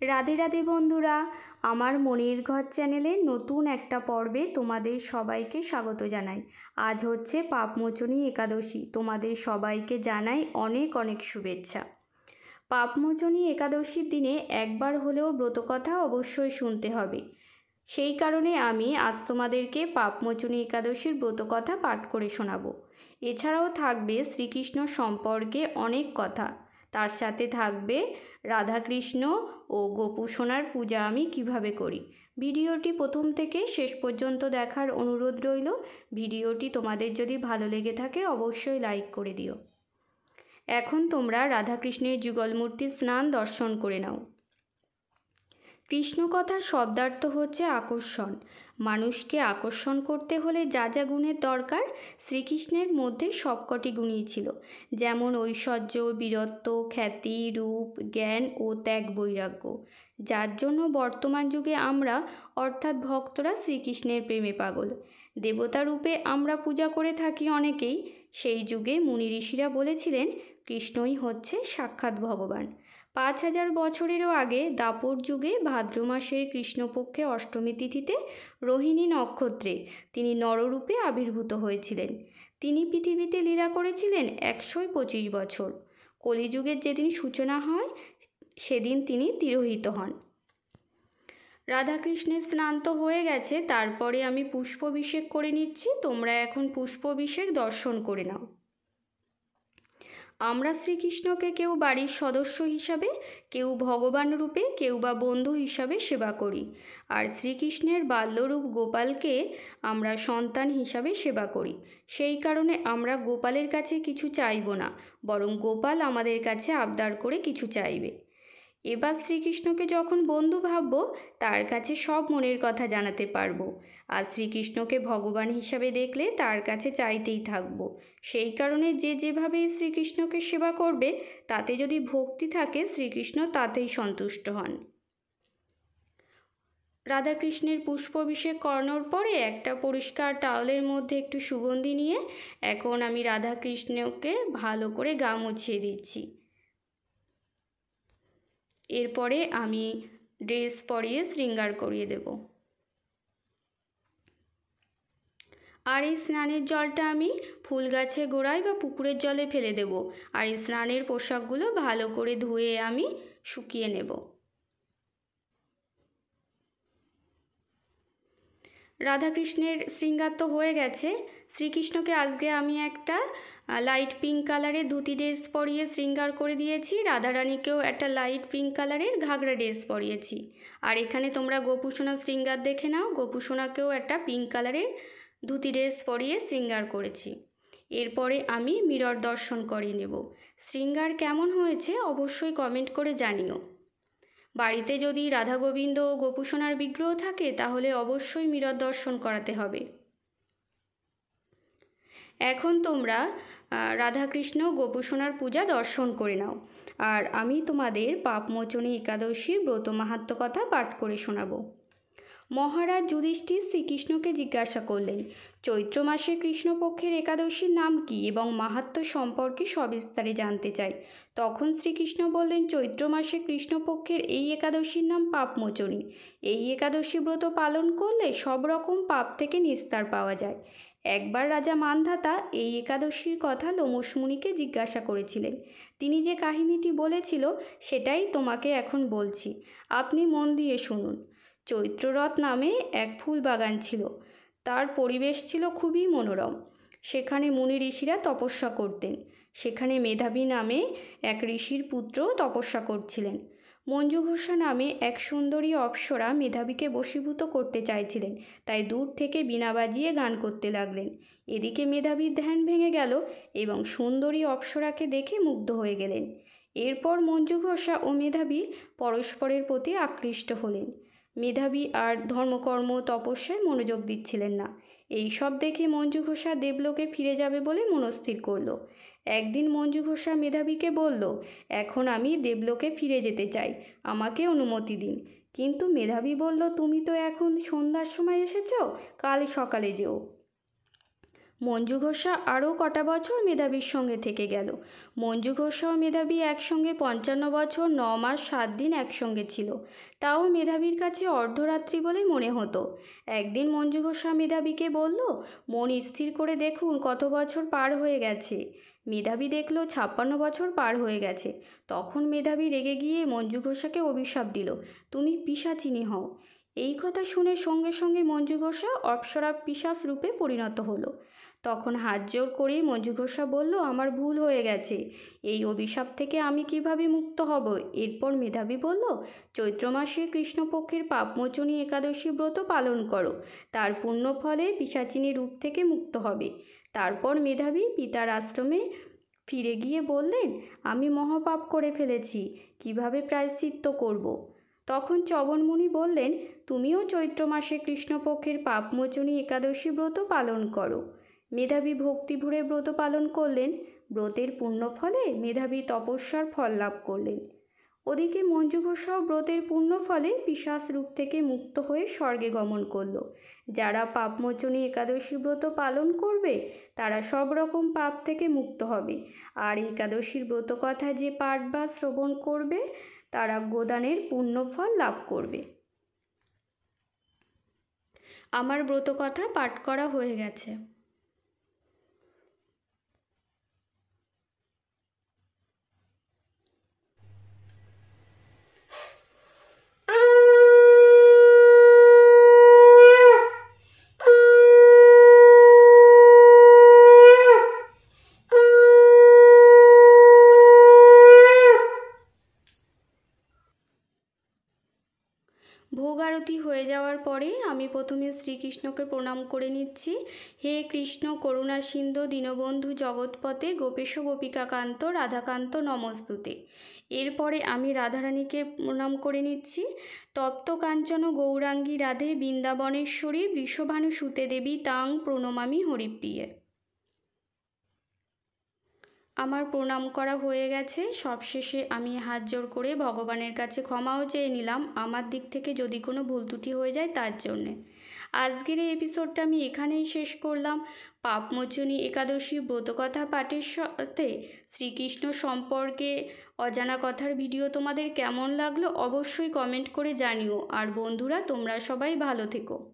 রাধে রাধে বন্ধুরা, আমার মনের ঘর চ্যানেলে নতুন একটা পর্বে তোমাদের সবাইকে স্বাগত জানাই। আজ হচ্ছে পাপমোচনী একাদশী। তোমাদের সবাইকে জানাই অনেক অনেক শুভেচ্ছা। পাপমোচনী একাদশীর দিনে একবার হলেও ব্রতকথা অবশ্যই শুনতে হবে। সেই কারণে আমি আজ তোমাদেরকে পাপমোচনী একাদশীর ব্রতকথা পাঠ করে শোনাবো। এছাড়াও থাকবে শ্রীকৃষ্ণ সম্পর্কে অনেক কথা, তার সাথে থাকবে রাধাকৃষ্ণ ও গোপু সোনার পূজা আমি কিভাবে করি। ভিডিওটি প্রথম থেকে শেষ পর্যন্ত দেখার অনুরোধ রইল। ভিডিওটি তোমাদের যদি ভালো লেগে থাকে অবশ্যই লাইক করে দিও। এখন তোমরা রাধাকৃষ্ণের যুগলমূর্তি স্নান দর্শন করে নাও। কৃষ্ণকথার শব্দার্থ হচ্ছে আকর্ষণ। মানুষকে আকর্ষণ করতে হলে যা যা গুণের দরকার, শ্রীকৃষ্ণের মধ্যে সবকটি গুণই ছিল। যেমন ঐশ্বর্য, বীরত্ব, খ্যাতি, রূপ, জ্ঞান ও ত্যাগ বৈরাগ্য, যার জন্য বর্তমান যুগে আমরা অর্থাৎ ভক্তরা শ্রীকৃষ্ণের প্রেমে পাগল। দেবতা রূপে আমরা পূজা করে থাকি অনেকেই। সেই যুগে মুনি ঋষিরা বলেছিলেন কৃষ্ণই হচ্ছে সাক্ষাৎ ভগবান। 5000 বছরেরও আগে দাপর যুগে ভাদ্র মাসের কৃষ্ণপক্ষে অষ্টমী তিথিতে রোহিণী নক্ষত্রে তিনি নররূপে আবির্ভূত হয়েছিলেন। তিনি পৃথিবীতে লীলা করেছিলেন 125 বছর। কলিযুগের যেদিন সূচনা হয় সেদিন তিনি তিরোহিত হন। রাধাকৃষ্ণের স্নান তো হয়ে গেছে, তারপরে আমি পুষ্পাভিষেক করে নিচ্ছি। তোমরা এখন পুষ্পাভিষেক দর্শন করে নাও। আমরা শ্রীকৃষ্ণকে কেউ বাড়ির সদস্য হিসাবে, কেউ ভগবান রূপে, কেউ বা বন্ধু হিসাবে সেবা করি। আর শ্রীকৃষ্ণের বাল্যরূপ গোপালকে আমরা সন্তান হিসাবে সেবা করি। সেই কারণে আমরা গোপালের কাছে কিছু চাইব না, বরং গোপাল আমাদের কাছে আবদার করে কিছু চাইবে। এবার শ্রীকৃষ্ণকে যখন বন্ধু ভাবব, তার কাছে সব মনের কথা জানাতে পারবো। আর শ্রীকৃষ্ণকে ভগবান হিসাবে দেখলে তার কাছে চাইতেই থাকবো। সেই কারণে যে যেভাবে শ্রীকৃষ্ণকে সেবা করবে, তাতে যদি ভক্তি থাকে, শ্রীকৃষ্ণ তাতেই সন্তুষ্ট হন। রাধাকৃষ্ণের পুষ্পাভিষেক করানোর পরে একটা পরিষ্কার টাওয়ালের মধ্যে একটু সুগন্ধি নিয়ে এখন আমি রাধাকৃষ্ণকে ভালো করে গা মুছিয়ে দিচ্ছি। এরপরে আমি ড্রেস পরিয়ে শৃঙ্গার করিয়ে দেব। আর এই স্নানের জলটা আমি ফুল গাছের গোড়ায় বা পুকুরের জলে ফেলে দেব। আর এই স্নানের পোশাকগুলো ভালো করে ধুয়ে আমি শুকিয়ে নেব। রাধাকৃষ্ণের শৃঙ্গার তো হয়ে গেছে। শ্রীকৃষ্ণকে আজকে আমি একটা লাইট পিঙ্ক কালারের ধুতি ড্রেস পরিয়ে শৃঙ্গার করে দিয়েছি। রাধারানীকেও একটা লাইট পিঙ্ক কালারের ঘাগরা ড্রেস পরিয়েছি। আর এখানে তোমরা গোপুসোনা শৃঙ্গার দেখে নাও। গোপুসোনাকেও একটা পিঙ্ক কালারের ধুতি ড্রেস পরিয়ে শৃঙ্গার করেছি। এরপরে আমি মিরর দর্শন করিয়ে নেব। শৃঙ্গার কেমন হয়েছে অবশ্যই কমেন্ট করে জানিও। বাড়িতে যদি রাধা গোবিন্দ ও গোপুসোনার বিগ্রহ থাকে তাহলে অবশ্যই মিরর দর্শন করাতে হবে। এখন তোমরা রাধাকৃষ্ণ গোপুসোনার পূজা দর্শন করে নাও। আর আমি তোমাদের পাপমোচনী একাদশীর ব্রত মাহাত্ম্য কথা পাঠ করে শোনাবো। মহারাজ যুধিষ্ঠির শ্রীকৃষ্ণকে জিজ্ঞাসা করলেন, চৈত্র মাসে কৃষ্ণপক্ষের একাদশীর নাম কি এবং মাহাত্ম্য সম্পর্কে সবিস্তারে জানতে চাই। তখন শ্রীকৃষ্ণ বললেন, চৈত্র মাসে কৃষ্ণপক্ষের এই একাদশীর নাম পাপমোচনী। এই একাদশী ব্রত পালন করলে সব রকম পাপ থেকে নিস্তার পাওয়া যায়। একবার রাজা মান্ধাতা এই একাদশীর কথা লোমশ মুনিকে জিজ্ঞাসা করেছিলেন। তিনি যে কাহিনীটি বলেছিল সেটাই তোমাকে এখন বলছি, আপনি মন দিয়ে শুনুন। চৈত্ররথ নামে এক ফুল বাগান ছিল। তার পরিবেশ ছিল খুবই মনোরম। সেখানে মুনি ঋষিরা তপস্যা করতেন। সেখানে মেধাবী নামে এক ঋষির পুত্র তপস্যা করছিলেন। মঞ্জুঘোষা নামে এক সুন্দরী অপ্সরা মেধাবীকে বশীভূত করতে চাইছিলেন, তাই দূর থেকে বীণা বাজিয়ে গান করতে লাগলেন। এদিকে মেধাবীর ধ্যান ভেঙে গেল এবং সুন্দরী অপ্সরাকে দেখে মুগ্ধ হয়ে গেলেন। এরপর মঞ্জুঘোষা ও মেধাবী পরস্পরের প্রতি আকৃষ্ট হলেন। মেধাবী আর ধর্মকর্ম তপস্যায় মনোযোগ দিচ্ছিলেন না। এই সব দেখে মঞ্জুঘোষা দেবলোকে ফিরে যাবে বলে মনস্থির করল। একদিন মঞ্জুঘোষা মেধাবীকে বলল, এখন আমি দেবলোকে ফিরে যেতে চাই, আমাকে অনুমতি দিন। কিন্তু মেধাবী বলল, তুমি তো এখন সন্ধ্যার সময় এসেছ, কাল সকালে যেও। মঞ্জু ঘোষা আরও কটা বছর মেধাবীর সঙ্গে থেকে গেল। মঞ্জু ঘোষা ও মেধাবী একসঙ্গে 55 বছর 9 মাস 7 দিন একসঙ্গে ছিল। তাও মেধাবীর কাছে অর্ধরাত্রি বলে মনে হতো। একদিন মঞ্জু ঘোষা মেধাবীকে বলল, মন স্থির করে দেখুন কত বছর পার হয়ে গেছে। মেধাবী দেখল 56 বছর পার হয়ে গেছে। তখন মেধাবী রেগে গিয়ে মঞ্জু ঘোষাকে অভিশাপ দিল, তুমি পিশাচিনী হও। এই কথা শুনে সঙ্গে সঙ্গে মঞ্জু ঘোষা অপ্সরা পিশাচ রূপে পরিণত হলো। তখন হাত জোর করে মঞ্জু ঘোষা বলল, আমার ভুল হয়ে গেছে, এই অভিশাপ থেকে আমি কিভাবে মুক্ত হব? এরপর মেধাবী বলল, চৈত্র মাসে কৃষ্ণপক্ষের পাপমোচনী একাদশী ব্রত পালন করো, তার পুণ্য ফলে পিশাচিনী রূপ থেকে মুক্ত হবে। তারপর মেধাবী পিতার আশ্রমে ফিরে গিয়ে বললেন, আমি মহাপাপ করে ফেলেছি, কিভাবে প্রায়শ্চিত্ত করব? তখন চবনমুনি বললেন, তুমিও চৈত্র মাসে কৃষ্ণপক্ষের পাপমোচনী একাদশী ব্রত পালন করো। মেধাবী ভক্তি ভরে ব্রত পালন করলেন। ব্রতের পুণ্য ফলে মেধাবী তপস্যার ফল লাভ করলেন। ওদিকে মঞ্জু ঘোষাও ব্রতের পুণ্য ফলে পিশাচ রূপ থেকে মুক্ত হয়ে স্বর্গে গমন করল। যারা পাপমোচনী একাদশী ব্রত পালন করবে তারা সব রকম পাপ থেকে মুক্ত হবে। আর একাদশীর ব্রত কথা যে পাঠ বা শ্রবণ করবে তারা গোদানের পুণ্যফল লাভ করবে। আমার ব্রত কথা পাঠ করা হয়ে গেছে। ভোগ আরতি হয়ে যাওয়ার পরে আমি প্রথমে শ্রীকৃষ্ণকে প্রণাম করে নিচ্ছি। হে কৃষ্ণ করুণা সিন্ধু দীনবন্ধু জগৎপতে গোপেশ গোপিকাকান্ত রাধাকান্ত নমস্তুতে। এরপরে আমি রাধারানীকে প্রণাম করে নিচ্ছি। তপ্ত কাঞ্চন গৌরাঙ্গী রাধে বৃন্দাবনেশ্বরী বৃষভানু সুতে দেবী তাং প্রণমামি হরিপ্রিয়ে। আমার প্রণাম করা হয়ে গেছে। সবশেষে আমি হাত জোর করে ভগবানের কাছে ক্ষমাও চেয়ে নিলাম আমার দিক থেকে যদি কোনো ভুল ত্রুটি হয়ে যায় তার জন্যে। আজকের এই এপিসোডটা আমি এখানেই শেষ করলাম। পাপমোচনী একাদশী ব্রতকথা পাঠের সাথে শ্রীকৃষ্ণ সম্পর্কে অজানা কথার ভিডিও তোমাদের কেমন লাগলো অবশ্যই কমেন্ট করে জানিও। আর বন্ধুরা, তোমরা সবাই ভালো থেকো।